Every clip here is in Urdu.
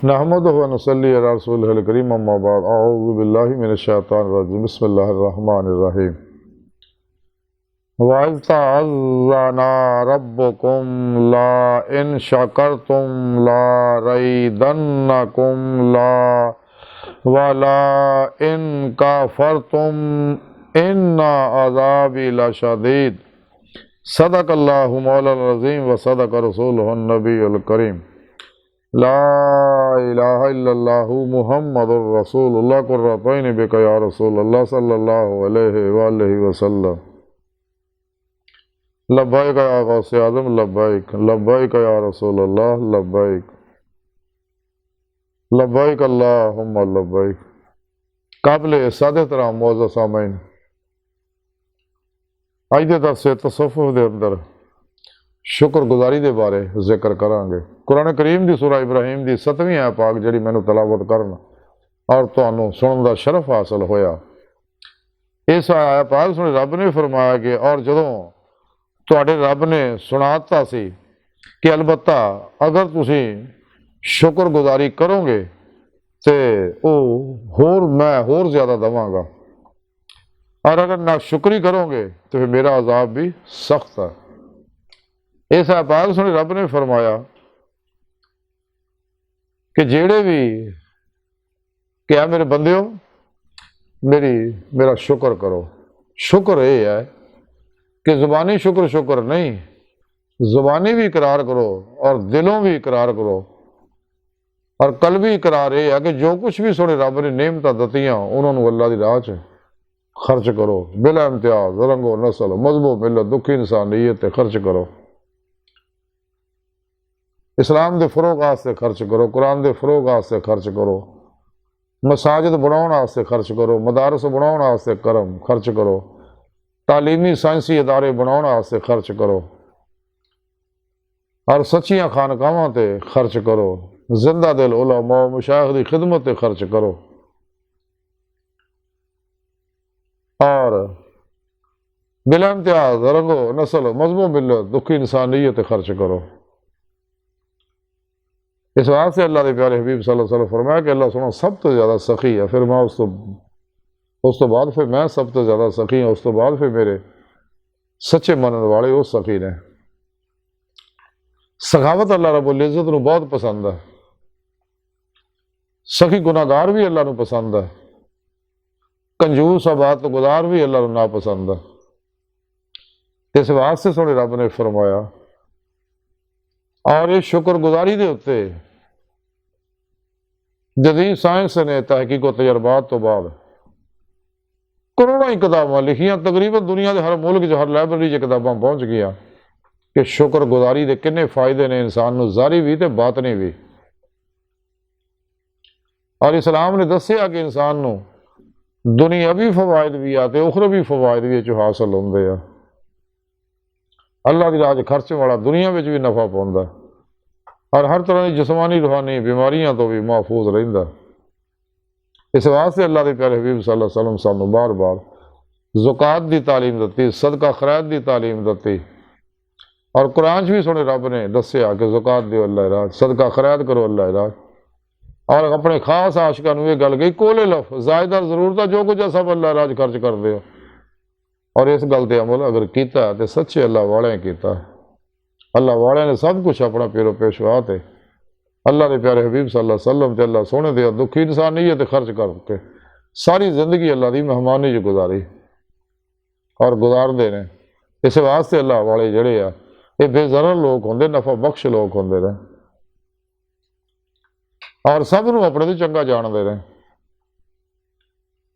نحمدہ و نصلی علی رسولہ الکریم اما بعد اعوذ باللہ من الشیطان الرجیم بسم اللہ الرحمن الرحیم وَإِذْ تَعَذَّنَا رَبُّكُمْ لَئِنْ شَكَرْتُمْ لَأَزِيدَنَّكُمْ وَلَئِنْ كَفَرْتُمْ إِنَّ عَذَابِي لَشَدِيدٌ صدق اللہ مولانا العظیم و صدق رسولہ النبی الکریم لا الہ الا اللہ محمد الرسول اللہ قرۃ عین بک یا رسول اللہ صلی اللہ علیہ وآلہ وسلم لبیک یا غوث اعظم لبیک لبیک یا رسول اللہ لبیک لبیک اللہم لبیک۔ قابل سادہ احترام معزز سامعین، اج دے درس تصوف دے اندر شکر گزاری دے بارے ذکر کران گے۔ قرآن کریم دی سورہ ابراہیم دی 7ویں آیت پاک جڑی مینوں تلاوت کرنا اور تانوں سنن دا شرف حاصل ہویا، اس آیت پاک سنے رب نے فرمایا کہ اور جدوں تواڈے رب نے سناتا سی کہ البتہ اگر تسی شکر گزاری کرو گے تے میں ہور زیادہ دواں گا، اور اگر نہ شکری کرو گے تو پھر میرا عذاب بھی سخت ہے۔ اس آیت پاک سنے رب نے فرمایا کہ جیڑے بھی کہ اے میرے بندیو میرا شکر کرو۔ شکر یہ ہے کہ زبانی شکر نہیں، زبانی بھی اقرار کرو اور دلوں بھی اقرار کرو اور قلبی اقرار یہ ہے کہ جو کچھ بھی سونے رب نے نعمتاں دتیاں انہوں نے اللہ دی راہ خرچ کرو، بلا امتیاز، رنگ و نسل، مذہب و ملت، دکھی انسانیت خرچ کرو، اسلام دے فروغ واسطے خرچ کرو، قرآن دے فروغ واسطے خرچ کرو، مساجد بناؤن واسطے خرچ کرو، مدارس بناؤن واسطے خرچ کرو، تعلیمی سائنسی ادارے بناؤن واسطے خرچ کرو، اور سچیاں خانقاہاں تے خرچ کرو، زندہ دل علماء و مشائخ دی خدمت تے خرچ کرو، اور بلا امتیاز رنگ و نسل، مذہب و ملت، دکھی انسانیت خرچ کرو۔ اس واسطے سے اللہ دے پیارے حبیب صلی اللہ علیہ وسلم فرمایا کہ اللہ سونا سب تو زیادہ سخی ہے، پھر میں اس تو بعد پھر میں سب تو زیادہ سخی ہوں، اس تو بعد پھر میرے سچے منن والے وہ سخی نے۔ سخاوت اللہ رب العزت نو بہت پسند ہے، سخی گناہگار بھی اللہ نو پسند ہے، کنجوس عبادت گزار بھی اللہ نو ناپسند ہے۔ اس واسطے سونے رب نے فرمایا، اور یہ شکر گزاری دے اتے جدید سائنس نے تحقیق و تجربات تو بعد کروڑوں ہی کتاباں لکھیاں، تقریباً دنیا دے ہر ملک ہر لائبریری کتاباں پہنچ گیا کہ شکر گزاری دے کنے فائدے نے انسان نو ظاہری بھی تے باطنی بھی، اور اسلام نے دسیا کہ انسان نو دنیاوی فوائد بھی آتے اخروی فوائد بھی حاصل ہوندے آ۔ اللہ دی راہ خرچ والا دنیا میں بھی نفع پاؤندا اور ہر طرح کی جسمانی روحانی بیماریاں تو بھی محفوظ رہندا۔ اس واسطے اللہ دے پیارے حبیب صلی اللہ علیہ وسلم سانوں بار بار زکوٰۃ دی تعلیم دتی، صدقہ خیرات دی تعلیم دتی، اور قرآن بھی سنے رب نے دسیا کہ زکوٰۃ دیو اللہ راہ، صدقہ خیرات کرو اللہ راہ، اور اپنے خاص عاشقاں نوں یہ گل کہی کولے لف زائدہ ضرورت جو کچھ سب اللہ راہ خرچ کر دیو، اور اس گل تے عمل اگر کیتا ہے تو سچے اللہ والے کیتا ہے۔ اللہ والے نے سب کچھ اپنا پیرو پیشوا تے اللہ دے پیارے حبیب صلی اللہ علیہ وسلم تے اللہ سونے دے دکھی انسانیت خرچ کر کے ساری زندگی اللہ دی مہمانی گزاری اور گزار دے نے۔ اس واسطے اللہ والے جڑے آ یہ بے ضرر لوگ ہوندے، نفع بخش لوگ ہوندے رہے، اور سب نو اپنے تو چنگا جان دے رہے،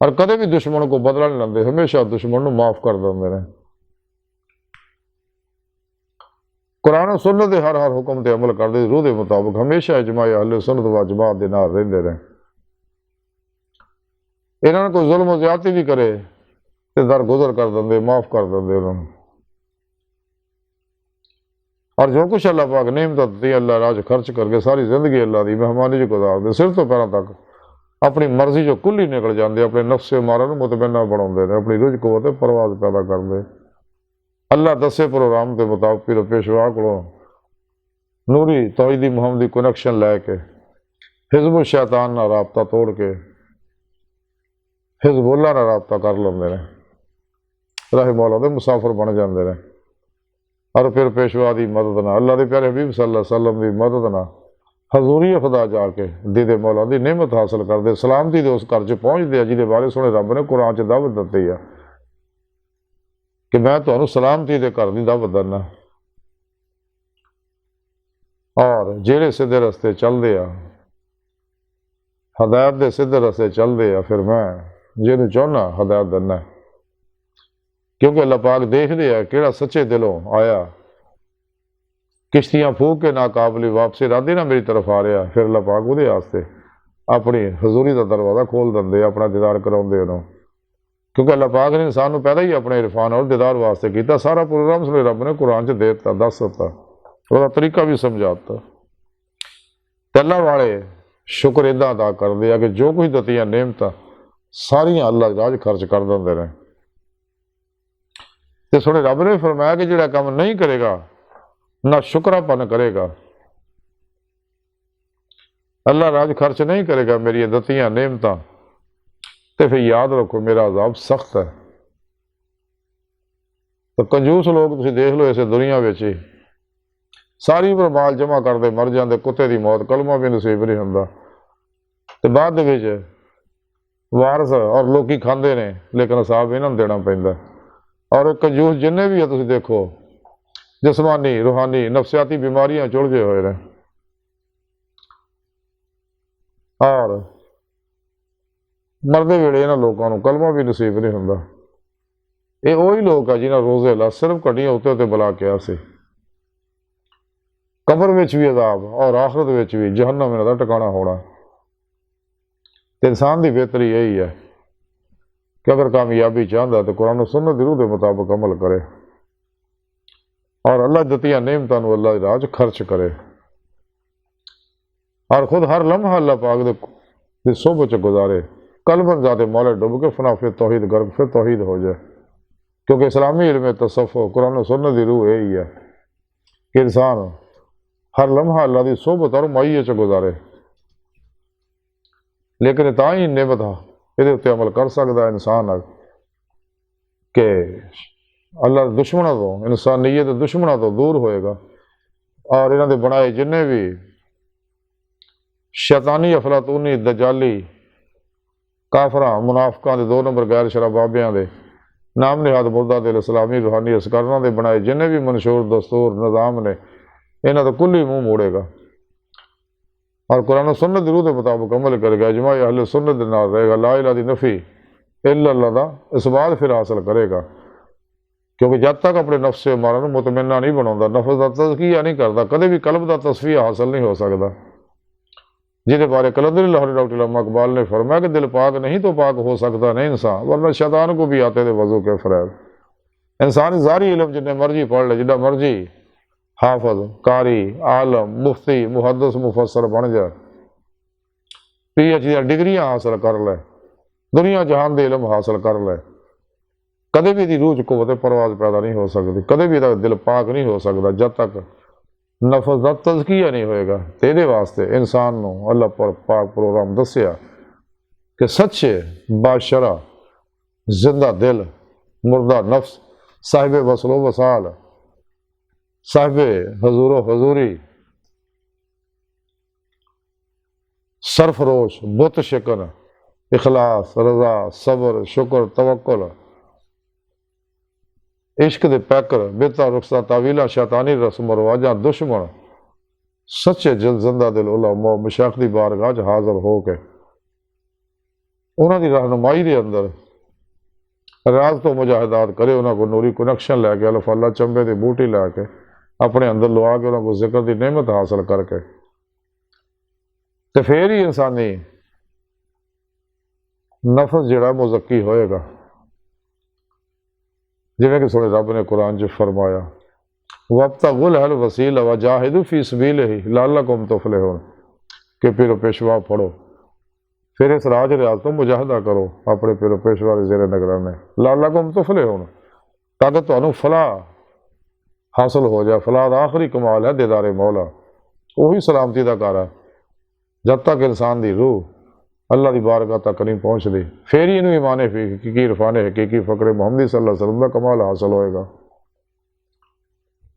اور کدے بھی دشمن کو بدلہ نہیں لیندے، ہمیشہ دشمن نو معاف کر دیندے رہے۔ قرآن و سنت دے ہر حکم تے عمل کردے روح دے مطابق ہمیشہ اجماع اہل سنت و جماعت دے نال رہندے رہے۔ انہاں نے کوئی ظلم و زیادتی بھی کرے تے درگزر کر دیندے، معاف کر دیندے انہاں نوں، اور جو کچھ اللہ پاک نعمت دی اللہ راہ خرچ کر کے ساری زندگی اللہ دی مہمانی گزار دے، سر تو پیروں تک اپنی مرضی جو کلی نکل جاندے، اپنے نفس مارا نوں مطمئنہ بناؤندے نے، اپنی رجھ قوت پرواز پیدا کردے، اللہ دسے پروگرام کے مطابق پیر پیشوا کو نوری توحیدی محمدی کنیکشن لے کے حزب الشیطان ਨਾਲ ਰਾਬਤਾ ਤੋੜ ਕੇ ਹਿਜ਼ਬੁੱਲਾ ਨਾਲ ਰਾਬਤਾ ਕਰ ਲੈਂਦੇ ਨੇ, ਰਾਹੇ ਮੌਲਾ ਦੇ ਮੁਸਾਫਰ ਬਣ ਜਾਂਦੇ ਨੇ। ਔਰ ਫਿਰ ਪੇਸ਼ਵਾ ਦੀ ਮਦਦ ਨਾਲ, ਅੱਲਾ ਦੇ ਪਿਆਰੇ ਹਬੀਬ ਸੱਲੱਲਾਹੁ ਅਲੈਹਿ ਵਸੱਲਮ ਦੀ ਮਦਦ ਨਾਲ ਹਜ਼ੂਰੀ ਖੁਦਾ ਜਾ ਕੇ ਦੀਦੇ ਮੌਲਾ ਦੀ ਨਿਮਤ ਹਾਸਲ ਕਰਦੇ, ਸਲਾਮਤੀ ਦੇ ਉਸ ਘਰ 'ਚ ਪਹੁੰਚਦੇ ਆ ਜਿਹਦੇ ਬਾਰੇ ਸੋਹਣੇ ਰੱਬ ਨੇ ਕੁਰਾਨ 'ਚ ਦਾਵਤ ਦਿੱਤੀ ਆ ਕਿ ਮੈਂ ਤੁਹਾਨੂੰ ਸਲਾਮਤੀ ਦੇ ਘਰ ਦੀ ਦਾਵਤ ਦਿੰਦਾ। ਔਰ ਜਿਹੜੇ ਸਿੱਧੇ ਰਸਤੇ ਚੱਲਦੇ ਆ, ਹਦਾਇਤ ਦੇ ਸਿੱਧੇ ਰਸਤੇ ਚੱਲਦੇ ਆ, ਫਿਰ ਮੈਂ ਜਿਹਨੂੰ ਚਾਹੁੰਦਾ ਹਦਾਇਤ ਦਿੰਦਾ। ਕਿਉਂਕਿ ਅੱਲਾਹ ਪਾਕ ਦੇਖਦੇ ਆ ਕਿਹੜਾ ਸੱਚੇ ਦਿਲੋਂ ਆਇਆ, ਕਿਸ਼ਤੀਆਂ ਫੂਕ ਕੇ ਨਾਕਾਬਲੀ ਵਾਪਸ ਇਰਾਦੇ ਨਾਲ ਮੇਰੀ ਤਰਫ ਆ ਰਿਹਾ, ਫਿਰ ਅੱਲਾਹ ਪਾਕ ਉਹਦੇ ਵਾਸਤੇ ਆਪਣੀ ਹਜ਼ੂਰੀ ਦਾ ਦਰਵਾਜ਼ਾ ਖੋਲ੍ਹ ਦਿੰਦੇ, ਆਪਣਾ ਦੀਦਾਰ ਕਰਾਉਂਦੇ ਉਹਨੂੰ। ਕਿਉਂਕਿ ਅੱਲਾਹ ਪਾਕ ਨੇ ਇਨਸਾਨ ਨੂੰ ਪੈਦਾ ਹੀ ਆਪਣੇ ਇਰਫਾਨ ਔਰ ਦੀਦਾਰ ਵਾਸਤੇ ਕੀਤਾ। ਸਾਰਾ ਪ੍ਰੋਗਰਾਮ ਸੁਣੇ ਰੱਬ ਨੇ ਕੁਰਾਨ 'ਚ ਦੇ ਦਿੱਤਾ, ਦੱਸ ਦਿੱਤਾ, ਉਹਦਾ ਤਰੀਕਾ ਵੀ ਸਮਝਾ ਦਿੱਤਾ। ਤੇ ਅੱਲਾਹ ਵਾਲੇ ਸ਼ੁਕਰ ਇੱਦਾਂ ਅਦਾ ਕਰਦੇ ਆ ਕਿ ਜੋ ਕੁਝ ਦਿੱਤੀਆਂ ਨਿਅਮਤਾਂ ਸਾਰੀਆਂ ਅੱਲਾਹ ਰਾਜ ਖਰਚ ਕਰ ਦਿੰਦੇ ਨੇ। ਤੇ ਸੁਣੇ ਰੱਬ ਨੇ ਫਰਮਾਇਆ ਕਿ ਜਿਹੜਾ ਕੰਮ ਨਹੀਂ ਕਰੇਗਾ ਨਾ ਸ਼ੁਕਰਾਪਨ ਕਰੇਗਾ, ਅੱਲਾਹ ਰਾਜ ਖਰਚ ਨਹੀਂ ਕਰੇਗਾ ਮੇਰੀਆਂ ਦਿੱਤੀਆਂ ਨਿਅਮਤਾਂ, ਤੇ ਫਿਰ ਯਾਦ ਰੱਖੋ ਮੇਰਾ ਅਜ਼ਾਬ ਸਖਤ ਹੈ। ਤਾਂ ਕੰਜੂਸ ਲੋਕ ਤੁਸੀਂ ਦੇਖ ਲਓ ਇਸੇ ਦੁਨੀਆ ਵਿੱਚ ਹੀ ਸਾਰੀ ਉਮਰ ਮਾਲ ਜਮ੍ਹਾਂ ਕਰਦੇ ਮਰ ਜਾਂਦੇ, ਕੁੱਤੇ ਦੀ ਮੌਤ, ਕਲਮਾ ਵੀ ਨਸੀਬ ਨਹੀਂ ਹੁੰਦਾ, ਤੇ ਬਾਅਦ ਦੇ ਵਿੱਚ ਵਾਰਸ ਔਰ ਲੋਕੀ ਖਾਂਦੇ ਨੇ, ਲੇਕਿਨ ਹਿਸਾਬ ਇਹਨਾਂ ਨੂੰ ਦੇਣਾ ਪੈਂਦਾ। ਔਰ ਕੰਜੂਸ ਜਿੰਨੇ ਵੀ ਆ ਤੁਸੀਂ ਦੇਖੋ ਜਿਸਮਾਨੀ, ਰੂਹਾਨੀ, ਨਫਸਿਆਤੀ ਬਿਮਾਰੀਆਂ ਚੁਲਝੇ ਹੋਏ ਨੇ, ਔਰ ਮਰਦੇ ਵੇਲੇ ਇਹਨਾਂ ਲੋਕਾਂ ਨੂੰ ਕਲਮਾ ਵੀ ਨਸੀਬ ਨਹੀਂ ਹੁੰਦਾ। ਇਹ ਉਹੀ ਲੋਕ ਆ ਜਿਨ੍ਹਾਂ ਰੋਜ਼ੇ ਲਾ ਸਿਰਫ ਘੜੀਆਂ ਉੱਤੇ ਉੱਤੇ ਬੁਲਾ ਕਿਹਾ ਸੀ। ਕਬਰ ਵਿੱਚ ਵੀ ਅਜ਼ਾਬ ਔਰ ਆਖਰਤ ਵਿੱਚ ਵੀ ਜਹੰਨਮ ਇਹਨਾਂ ਦਾ ਟਿਕਾਣਾ ਹੋਣਾ। ਤੇ ਇਨਸਾਨ ਦੀ ਬਿਹਤਰੀ ਇਹੀ ਹੈ کہ اگر کامیابی چاہتا تو قرآن و سنت دی روح دے مطابق عمل کرے اور اللہ دتیاں نعمتاں نو اللہ دی راہ وچ خرچ کرے اور خود ہر لمحہ اللہ پاک دی صحبت وچ گزارے، قلباً ذات مولا ڈب کے فنا پھر توحید غرق پھر توحید ہو جائے۔ کیونکہ اسلامی علم تصوف قرآن و سنت دی روح یہی ہے کہ انسان ہر لمحہ اللہ دی صحبت اور معیت وچ گزارے، لیکن تا ہی نعمت یہ اتنے عمل کر سکتا ہے انسان کہ اللہ دشمنوں تو انسانیت دشمنوں تو دور ہوئے گا اور انہوں نے بنائے جن بھی شیطانی افلاطونی دجالی کافراں منافقاں دے 2 نمبر غیر شرابابیاں دے نام نہاد مردہ دل اسلامی روحانی اسکرانوں دے بنائے جن بھی منشور دستور نظام نے انہوں تو کل ہی منہ موڑے گا اور قرآن و سنت دی روح دے مطابق عمل کرے گا، اجماع اہل سنت دے نال رہے گا، لا الہ دی نفی الا اللہ دا اس بات پھر حاصل کرے گا۔ کیونکہ جب تک اپنے نفس سے مارا مطمئنہ نہیں بناؤں، نفس دا تزکیہ نہیں کرتا، کدے بھی قلب دا تصفیہ حاصل نہیں ہو سکتا۔ جہدے بارے کلندری لاہوری ڈاکٹر علامہ اقبال نے فرمایا کہ دل پاک نہیں تو پاک ہو سکتا نہیں انسان، ورنہ شیطان کو بھی آتے تھے وضو کے فریب۔ انسان ظاہری علم جتنے مرضی پڑھ لے، جتنا مرضی حافظ، قاری، عالم، مفتی، محدث، مفسر بن جائے، پی ایچ ڈی ڈگریاں حاصل کر لے، دنیا جہان دے علم حاصل کر لے، کدے بھی دی روح چ قوت پرواز پیدا نہیں ہو سکتی، کدے بھی دل پاک نہیں ہو سکتا جب تک نفس دا تزکیہ نہیں ہوئے گا۔ تیرے واسطے انسان نو اللہ پر پاک پروگرام دسیا کہ سچے باشرہ زندہ دل مردہ نفس صاحب وصل و وصال صاحب حضور و حضوری سرفروش بت شکن اخلاص رضا صبر شکر توکل عشق دے پیکر بتا رخصہ تعویلہ شیطانی رسم و رواجاں دشمن سچے زندہ دل علماء مشائخ دی بارگاہ وچ حاضر ہو کے انہاں دی رہنمائی دے اندر راز تو مجاہدات کرے، انہاں کو نوری کنیکشن لے کے الف اللہ چمبے دی بوٹی لے کے اپنے اندر لوا کے انہاں کو ذکر دی نعمت حاصل کر کے تو پھر ہی انسانی نفس جڑا مزکی ہوئے گا۔ جویں کہ سونے رب نے قرآن چ فرمایا وَابْتَغُوا الْوَسِيلَ وَجَاهِدُوا فِي سَبِيلِهِ لَعَلَّكُمْ تُفْلِحُونَ کہ پیرو پیشوا پڑھو، پھر اس راج ریاض تو مجاہدہ کرو اپنے پیرو پیشوا کے زیر نگرانے لَعَلَّكُمْ تُفْلِحُونَ تاکہ تمہیں فلاح حاصل ہو جائے۔ فلاح دا آخری کمال ہے دیدار مولا، وہی سلامتی دا گھر ہے۔ جد تک انسان دی روح اللہ دی بارگاہ تک نہیں پہنچ دی، پھر ہی انہوں ایمان حقیقی عرفان حقیقی فقر محمدی صلی اللہ علیہ وسلم کا کمال حاصل ہوئے گا۔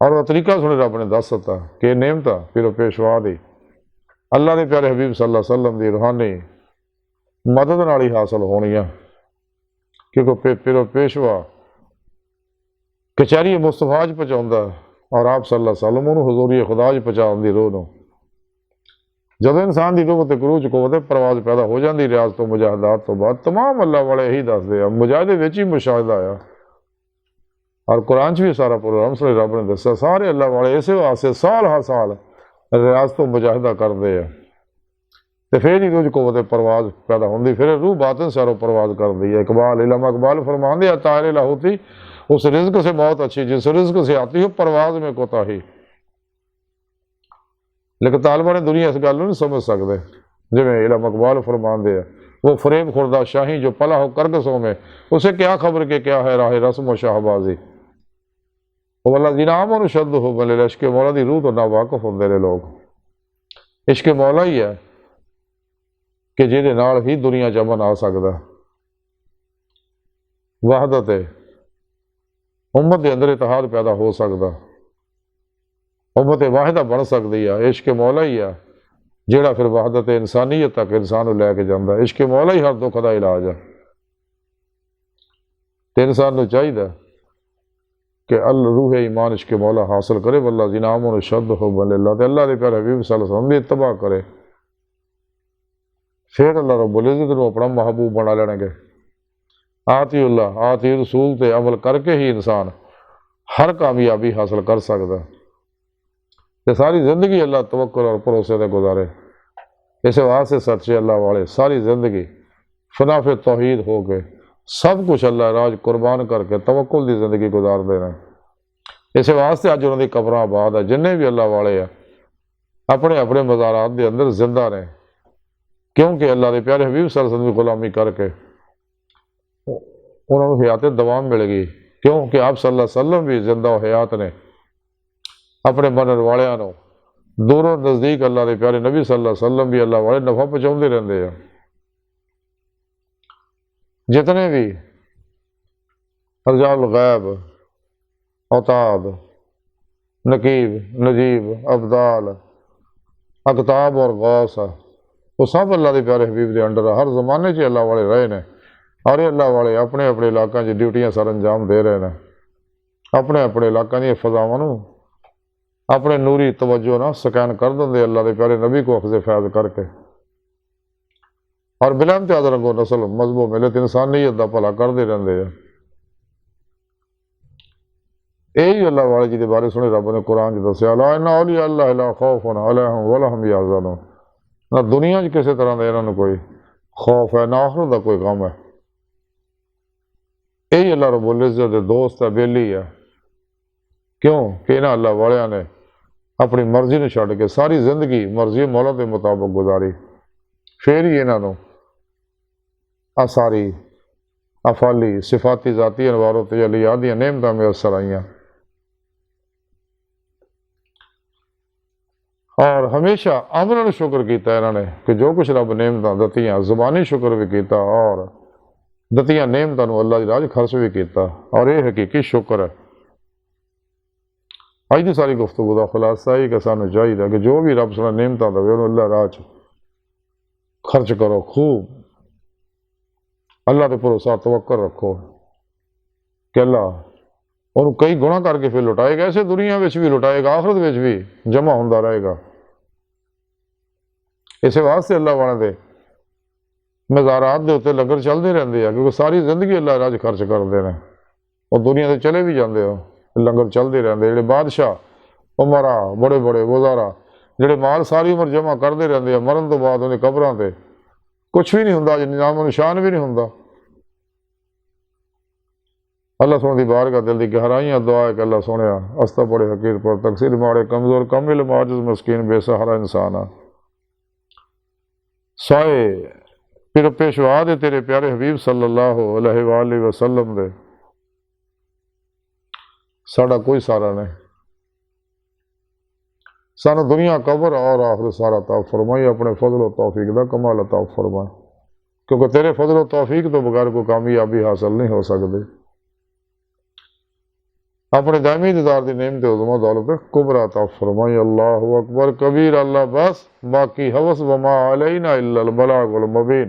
اور وہ طریقہ سنے رب نے دس ستا کہ نعمت پھر و پیشوا دی اللہ دے پیارے حبیب صلی اللہ علیہ وسلم دی روحانی مدد نال ہی حاصل ہونیاں، کیونکہ پھر و پیشوا کچہری مصطفیٰ چ پہنچاؤندا اور آپ صلی اللہ علیہ وسلم انہوں حضوری خدا چ پہنچاؤن دی روح نو۔ جدو انسان دی روح تے گروہ چ قوت پرواز پیدا ہو جاندی ریاض تو مجاہدات تو بعد تمام اللہ والے یہی دس دے مجاہدے وچ ہی مشاہدہ آیا، اور قرآن چ بھی سارا پروگرام صلی رب نے دسیا سارے اللہ والے اسی واسطے سال ہر سال ریاض تو مجاہدہ کرتے ہیں، تو پھر ہی روح چ قوت پرواز پیدا ہوندی، پھر روح باطن سارو پرواز کرتی ہے۔ اقبال علامہ اقبال فرماندے طائر لاہوتی اس رزق سے بہت اچھی جس رزق سے آتی ہو پرواز میں کوتاہی، لیکن طالبان دنیا اس گل نہیں سمجھ سکتے، جی علم اقبال فرماندے ہیں وہ فریب خوردہ شاہی جو پلا ہو کرگسوں میں اسے کیا خبر کہ کیا ہے راہ رسم و شاہبازی، وہ اللہ جنام شد ہو بلے عشق مولا دی روح تو نا واقف ہوندے نے لوگ۔ عشق مولا ہی ہے کہ جہدے نال ہی دنیا چ امن آ سکتا، وحدت امت دے اندر اتحاد پیدا ہو سکتا، امت واحدہ بن سکتی ہے، عشق مولا ہی ہے جیڑا پھر وحدت انسانیت تک انسان کو لے کے جاندہ ہے، عشق مولا ہی ہر دکھ دا علاج ہے۔ تو انسان کو چاہیے کہ روح ایمان عشق مولا حاصل کرے، واللہ زینام و شد ہو بل اللہ، تے اللہ دے پیارے حبیب صلی اللہ علیہ وسلم دی اتباع کرے، پھر اللہ رب العزت کو اپنا محبوب بنا لینے گے۔ آتی اللہ آتی رسول تے عمل کر کے ہی انسان ہر کامیابی حاصل کر سکتا، تے ساری زندگی اللہ توکل اور بھروسے تے گزارے۔ اس واسطے سچے اللہ والے ساری زندگی فنا فی توحید ہو کے سب کچھ اللہ راج قربان کر کے توکل دی زندگی گزار دے رہے ہیں۔ اس واسطے اج انہوں دی قبراں آباد ہے، جنہیں بھی اللہ والے ہیں اپنے اپنے مزارات دے اندر زندہ رہے، کیونکہ اللہ دے پیارے حبیب صلی اللہ علیہ وسلم کی غلامی کر کے انہوں نے حیات دوام مل گئی، کیونکہ آپ صلی اللہ علیہ وسلم بھی زندہ و حیات نے اپنے منن والیاں نو دوروں نزدیک اللہ دے پیارے نبی صلی اللہ علیہ وسلم بھی اللہ والے نفع پہنچاؤندے رہندے ہیں۔ جتنے بھی رجال الغیب اوتاد نقیب نجیب ابدال اقطاب اور غوث وہ سب اللہ دے پیارے حبیب دے انڈر ہر زمانے چ اللہ والے رہے نے، اور اللہ والے اپنے اپنے علاقوں چ ڈیوٹیاں سر انجام دے رہے ہیں، اپنے اپنے علاقوں کی فضاواں نو اپنے نوری توجہ نہ سکین کر دیں اللہ دے پیارے نبی کو اخذ فیض کر کے، اور بلا امتیاز رنگو نسل مذہب و ملت انسانیت دا بھلا کرتے رہتے ہیں۔ یہی اللہ والے جی دے بارے سنے رب نے قرآن چ دسیا لا ان اولیاء اللہ لا خوف علیہم ولا هم یحزنون، نہ دنیا چ کسی طرح کا انہوں نے کوئی خوف ہے نہ آخرت دا کوئی غم ہے۔ یہی اللہ رب العزت دے دوست ہے، بیلی ہے، کیوں کہ انہاں اللہ والیاں نے اپنی مرضی نے چھڈ کے ساری زندگی مرضی مولا کے مطابق گزاری، پھر ہی انہاں نوں ساری افعالی صفاتی ذاتی انوار و تجلیات دی نعمتاں میسر آئیاں، اور ہمیشہ عملاً شکر کیتا انہوں نے کہ جو کچھ رب نعمتاں دتیاں، زبانی شکر بھی کیتا اور دتیاں نعمتاں نوں اللہ دی راہ خرچ بھی کیتا، اور یہ حقیقی شکر ہے۔ اج دی ساری گفتگو کا خلاصہ ہی کہ سانوں چاہیے کہ جو بھی رب سنا نعمتاں دے انہوں اللہ راہ خرچ کرو، خوب اللہ دے بھروسہ توکل رکھو کہ اللہ انہوں کئی گنا کر کے پھر لٹائے گا، ایسے دنیا میں بھی لٹائے گا، آخرت میں بھی جمع ہوندہ رہے گا۔ اس واسطے اللہ والے دے مزارات دے اتنے لنگر چلتے رہتے ہیں، کیونکہ ساری زندگی اللہ راج خرچ کرتے ہیں، اور دنیا سے چلے بھی جاندے ہو لنگر چلتے رہتے، جڑے بادشاہ عمرا بڑے بڑے وزارا جڑے مال ساری عمر جمع کرتے رہتے ہیں، مرن تو بعد انہیں قبراں تے کچھ بھی نہیں ہوندا، نام و نشان بھی نہیں ہوندا۔ اللہ سونے دی بارگاہ دل دی گہرائیاں دعا ہے کہ اللہ سونے استا بڑے حقیر پر تقصیر ماڑے کمزور کامل معجز مسکین بے سہارا انسان سائے پھر پیشوا دے تیرے پیارے حبیب صلی اللہ علیہ وآلہ وسلم دے ساڑا کوئی سارا نہیں، سانو دنیا قبر اور آخر سارا عطا فرمائی، اپنے فضل و توفیق دا کمال عطا فرمائی، کیونکہ تیرے فضل و توفیق تو بغیر کوئی کامیابی حاصل نہیں ہو سکتی۔ اپنے دائمی دیدار دی نعمت عظمہ دولت کبرا عطا فرمائی۔ اللہ اکبر کبیر، اللہ بس، باقی حوث وما علینا الا البلاغ المبین۔